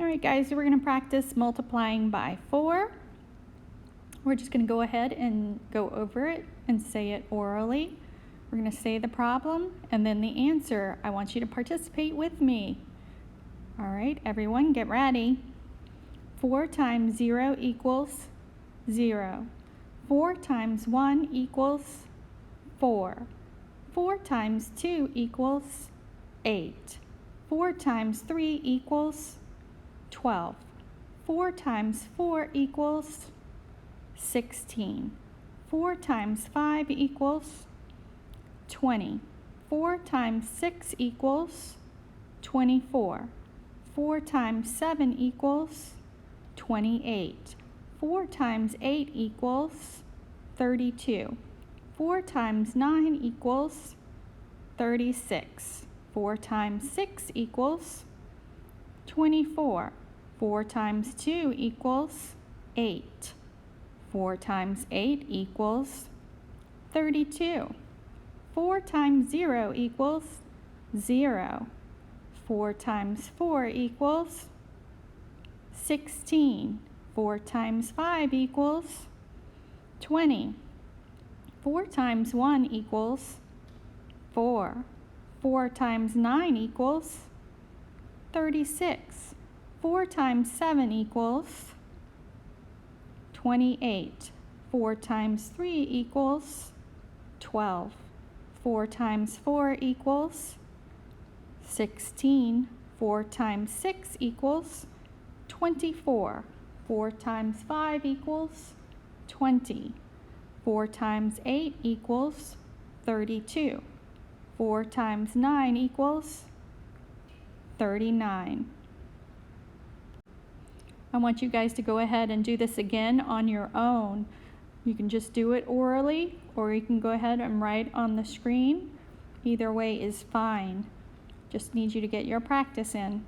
All right, guys, so we're going to practice multiplying by 4. We're just going to go ahead and go over it and say it orally. We're going to say the problem and then the answer. I want you to participate with me. All right, everyone, get ready. 4 times 0 equals 0. 4 times 1 equals 4. 4 times 2 equals 8. 4 times 3 equals 12. 4 times 4 equals 16. 4 times 5 equals 20. 4 times 6 equals 24. 4 times 7 equals 28. 4 times 8 equals 32. 4 times 9 equals 36. 4 times 6 equals 24. 4 times 2 equals 8. 4 times 8 equals 32. 4 times 0 equals 0. 4 times 4 equals 16. 4 times 5 equals 20. 4 times 1 equals 4. 4 times 9 equals 36. 4 times 7 equals 28. 4 times 3 equals 12. 4 times 4 equals 16. 4 times 6 equals 24. 4 times 5 equals 20. 4 times 8 equals 32. 4 times 9 equals 39. I want you guys to go ahead and do this again on your own. You can just do it orally, or you can go ahead and write on the screen. Either way is fine. Just need you to get your practice in.